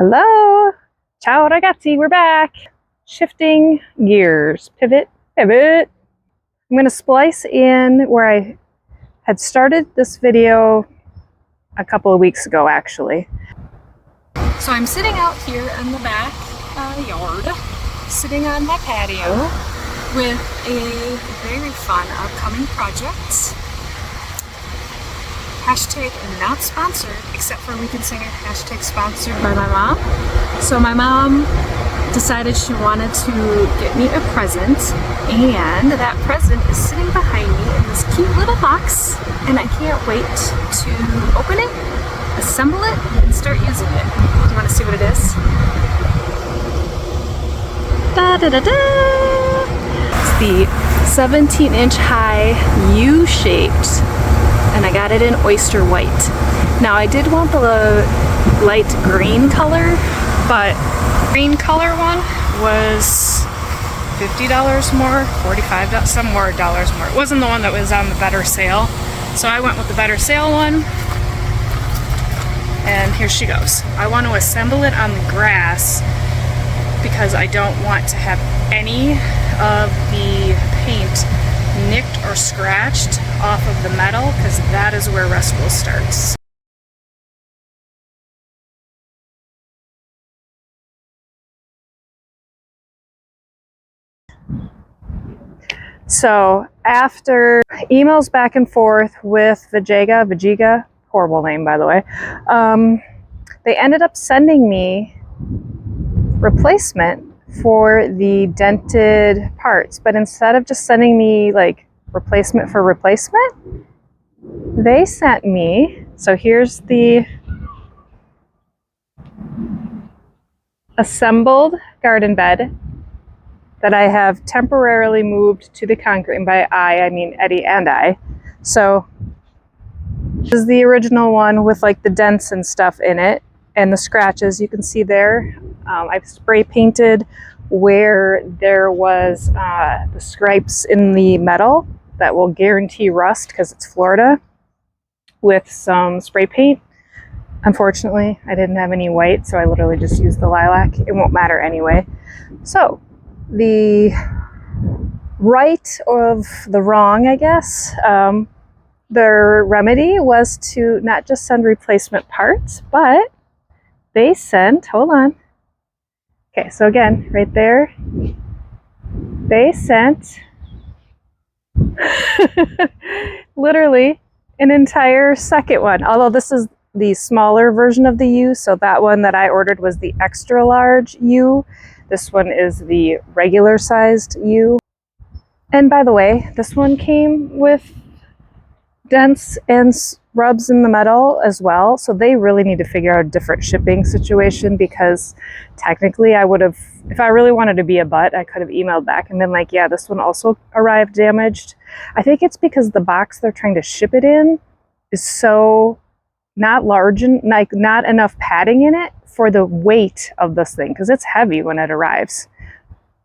Hello, ciao ragazzi, we're back. Shifting gears, pivot. I'm going to splice in where I had started this video a couple of weeks ago, actually. So I'm sitting out here in the back yard, sitting on my patio with a very fun upcoming project. Hashtag not sponsored, except for we can say hashtag sponsored by my mom. So my mom decided she wanted to get me a present, and that present is sitting behind me in this cute little box, and I can't wait to open it, assemble it, and start using it. Do you want to see what it is? Da-da-da-da! It's the 17-inch high U-shaped, and I got it in oyster white. Now I did want the light green color, but green color one was $50 more, $45, some more dollars more. It wasn't the one that was on the better sale, so I went with the better sale one. And here she goes. I want to assemble it on the grass because I don't want to have any of the paint nicked or scratched off of the metal, because that is where rust starts. So after emails back and forth with Vegega, horrible name by the way, they ended up sending me replacement for the dented parts, but instead of just sending me like replacement for replacement, they sent me, so here's the assembled garden bed that I have temporarily moved to the concrete, and by I mean Eddie and I. So this is the original one with like the dents and stuff in it and the scratches you can see there. I've spray painted where there was the stripes in the metal that will guarantee rust because it's Florida, with some spray paint. Unfortunately, I didn't have any white, so I literally just used the lilac. It won't matter anyway. So the right of the wrong, I guess, their remedy was to not just send replacement parts, but they sent, hold on. Okay, so again, right there, they sent literally an entire second one. Although this is the smaller version of the U, so that one that I ordered was the extra large U. This one is the regular sized U. And by the way, this one came with dents and rubs in the metal as well, so they really need to figure out a different shipping situation, because technically I would have, if I really wanted to be a butt, I could have emailed back and been like, yeah, this one also arrived damaged. I think it's because the box they're trying to ship it in is so not large and like not enough padding in it for the weight of this thing, because it's heavy when it arrives.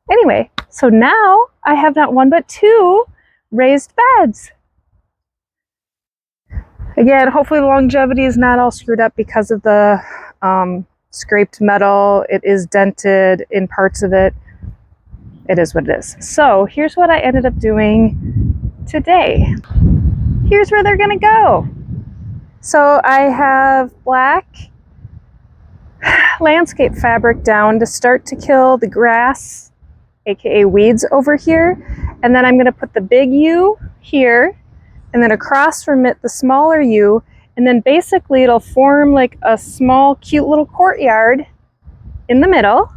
Anyway, so now I have not one but two raised beds. Again, hopefully the longevity is not all screwed up because of the scraped metal. It is dented in parts of it. It is what it is. So here's what I ended up doing today. Here's where they're gonna go. So I have black landscape fabric down to start to kill the grass, aka weeds over here. And then I'm gonna put the big U here, and then across from it the smaller U, and then basically it'll form like a small cute little courtyard in the middle.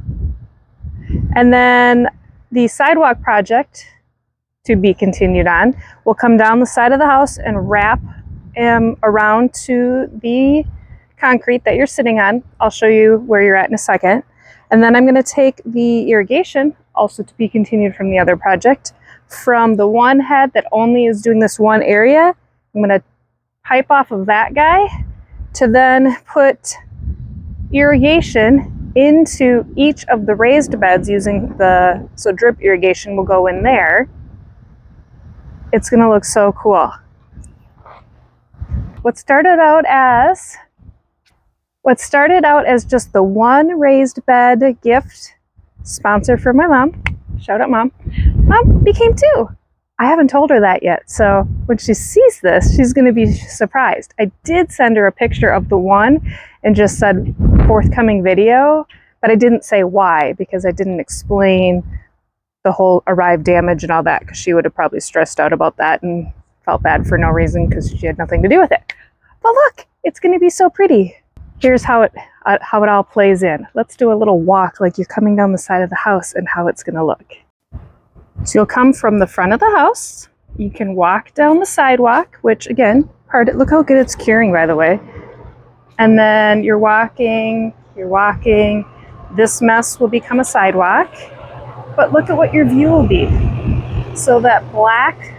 And then the sidewalk project, to be continued on, will come down the side of the house and wrap around to the concrete that you're sitting on. I'll show you where you're at in a second. And then I'm going to take the irrigation, also to be continued from the other project, from the one head that only is doing this one area. I'm going to pipe off of that guy to then put irrigation into each of the raised beds using the, so drip irrigation will go in there. It's going to look so cool. What started out as What started out as just the one raised bed gift sponsor for my mom, shout out mom, became two. I haven't told her that yet, so when she sees this, she's going to be surprised. I did send her a picture of the one and just said forthcoming video, but I didn't say why because I didn't explain the whole arrived damage and all that, because she would have probably stressed out about that and felt bad for no reason because she had nothing to do with it. But look, it's going to be so pretty. Here's how it all plays in. Let's do a little walk like you're coming down the side of the house and how it's going to look. So you'll come from the front of the house. You can walk down the sidewalk, which again, look how good it's curing, by the way. And then you're walking. This mess will become a sidewalk. But look at what your view will be. So that black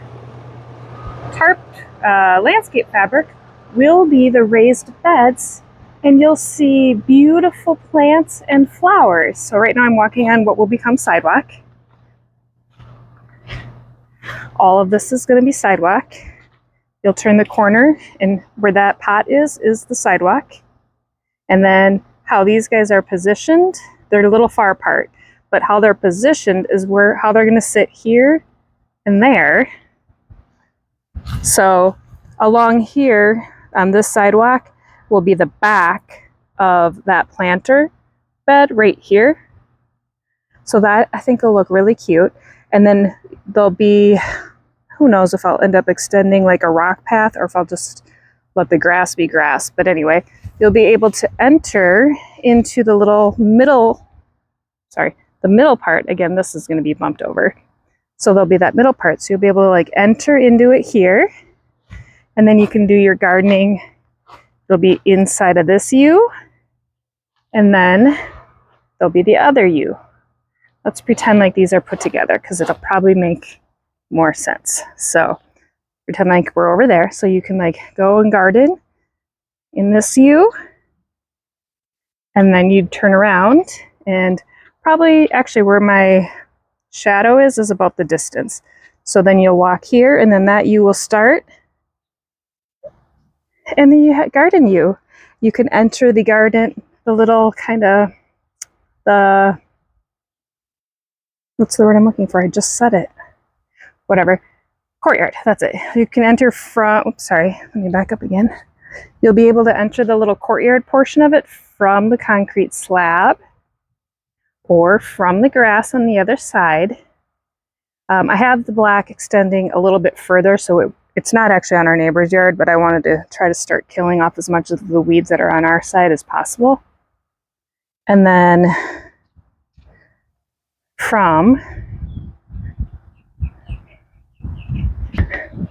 tarp landscape fabric will be the raised beds, and you'll see beautiful plants and flowers. So right now I'm walking on what will become sidewalk. All of this is going to be sidewalk. You'll turn the corner, and where that pot is the sidewalk. And then how these guys are positioned, they're a little far apart, but how they're positioned is how they're going to sit here and there. So along here on this sidewalk will be the back of that planter bed right here. So that I think will look really cute. And then there'll be, who knows if I'll end up extending like a rock path or if I'll just let the grass be grass. But anyway, you'll be able to enter into the little middle part. Again, this is going to be bumped over. So there'll be that middle part. So you'll be able to like enter into it here. And then you can do your gardening. It'll be inside of this U. And then there'll be the other U. Let's pretend like these are put together because it'll probably make more sense. So pretend like we're over there. So you can like go and garden in this U. And then you'd turn around and probably actually where my shadow is about the distance. So then you'll walk here and then that U will start. And then you garden U. You can enter the garden, the little kind of what's the word I'm looking for? I just said it. Whatever. Courtyard, that's it. You can enter from, oops, sorry, let me back up again. You'll be able to enter the little courtyard portion of it from the concrete slab or from the grass on the other side. I have the black extending a little bit further, so it's not actually on our neighbor's yard, but I wanted to try to start killing off as much of the weeds that are on our side as possible. And then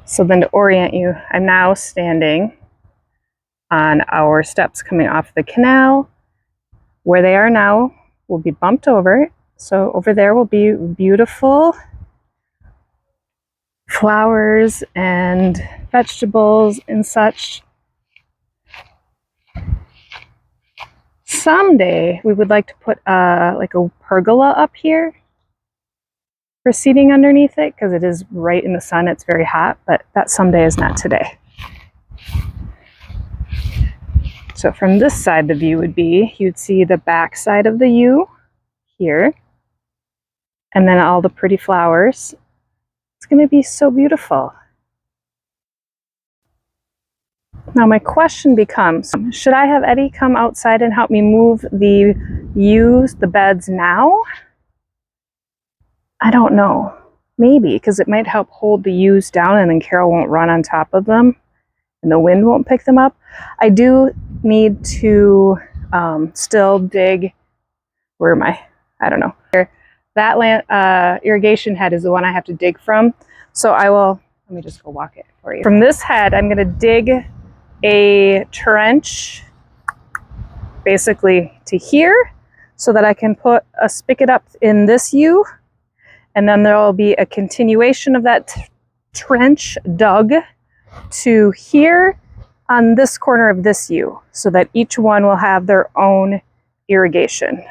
so then to orient you, I'm now standing on our steps coming off the canal. Where they are now will be bumped over. So over there will be beautiful flowers and vegetables and such. Someday we would like to put like a pergola up here for seating underneath it because it is right in the sun. It's very hot, but that someday is not today. So from this side, the view would be, you'd see the back side of the U here, and then all the pretty flowers. It's going to be so beautiful. Now my question becomes, should I have Eddie come outside and help me move the beds now? I don't know. Maybe, because it might help hold the U's down and then Carol won't run on top of them and the wind won't pick them up. I do need to still dig, where am I? I don't know. That irrigation head is the one I have to dig from. So let me just go walk it for you. From this head, I'm going to dig a trench basically to here so that I can put a spigot up in this U, and then there will be a continuation of that trench dug to here on this corner of this U, so that each one will have their own irrigation.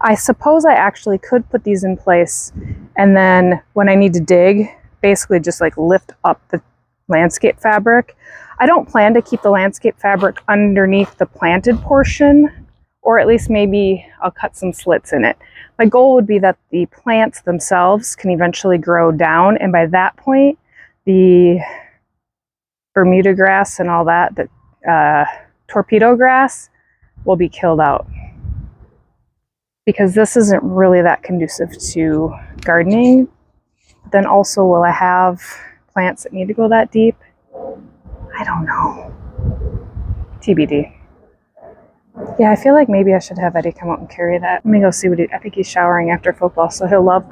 I suppose I actually could put these in place, and then when I need to dig, basically just like lift up the landscape fabric. I don't plan to keep the landscape fabric underneath the planted portion, or at least maybe I'll cut some slits in it. My goal would be that the plants themselves can eventually grow down, and by that point, the Bermuda grass and all that, the torpedo grass, will be killed out. Because this isn't really that conducive to gardening. Then also, will I have plants that need to go that deep? I don't know. TBD. Yeah, I feel like maybe I should have Eddie come out and carry that. Let me go see what I think he's showering after football, so he'll love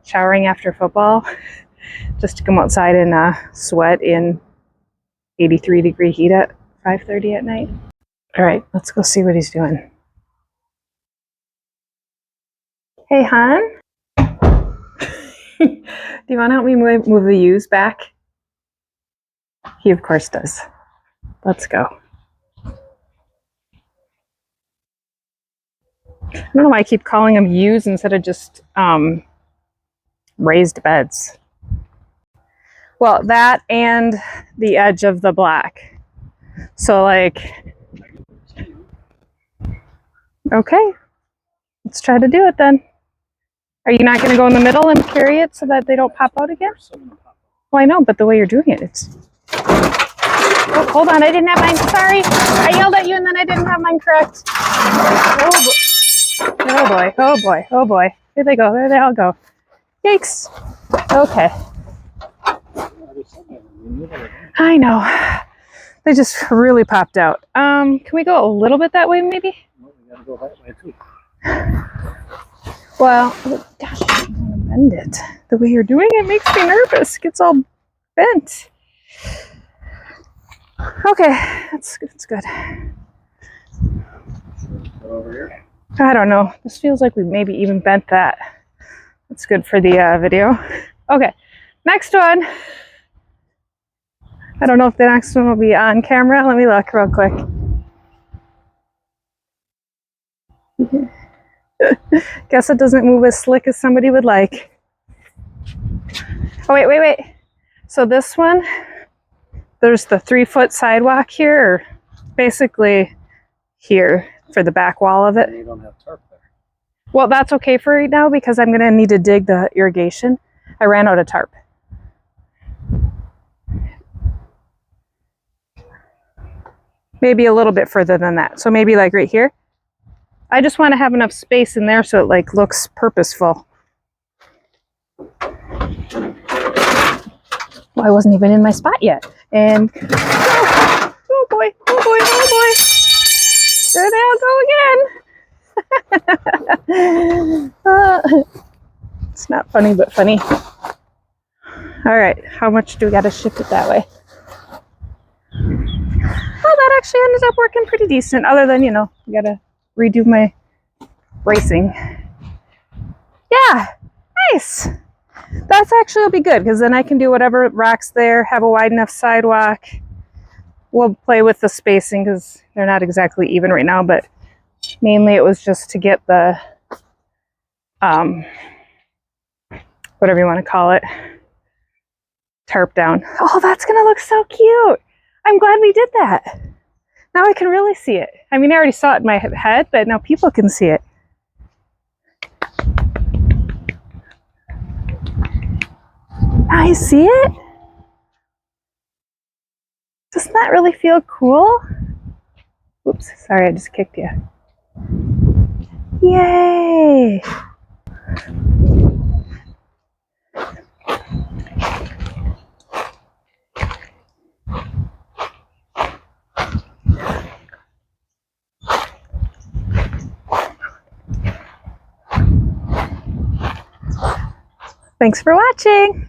showering after football. Just to come outside and sweat in 83-degree heat at 5:30 at night. All right, let's go see what he's doing. Hey, hon. Do you want to help me move the U's back? He, of course, does. Let's go. I don't know why I keep calling them U's instead of just raised beds. Well, that and the edge of the black. So, like, okay, let's try to do it then. Are you not going to go in the middle and carry it so that they don't pop out again? Well, I know, but the way you're doing it, it's... Oh, hold on, I didn't have mine. Sorry. I yelled at you and then I didn't have mine correct. Oh boy. Oh boy. Oh boy. Here they go. There they all go. Yikes. Okay. I know. They just really popped out. Can we go a little bit that way maybe? No, we gotta go that way too. Well, gosh, I don't want to bend it. The way you're doing it makes me nervous. It gets all bent. Okay, that's good. Over here. I don't know. This feels like we maybe even bent that. That's good for the video. Okay, next one. I don't know if the next one will be on camera. Let me look real quick. Guess it doesn't move as slick as somebody would like. Oh, wait. So this one, there's the 3-foot sidewalk here, or basically here for the back wall of it. You don't have tarp there. Well, that's okay for right now because I'm going to need to dig the irrigation. I ran out of tarp. Maybe a little bit further than that. So maybe like right here. I just want to have enough space in there so it like looks purposeful. Well, I wasn't even in my spot yet. And oh boy. There they all go again. It's not funny, but funny. All right, how much do we got to shift it that way? Well, that actually ended up working pretty decent, other than, you know, I got to redo my bracing. Yeah, nice. That's actually will be good because then I can do whatever rocks there, have a wide enough sidewalk. We'll play with the spacing because they're not exactly even right now, but mainly it was just to get the, whatever you want to call it, tarp down. Oh, that's going to look so cute. I'm glad we did that. Now I can really see it. I mean, I already saw it in my head, but now people can see it. Now you see it? Doesn't that really feel cool? Oops, sorry, I just kicked you. Yay! Thanks for watching.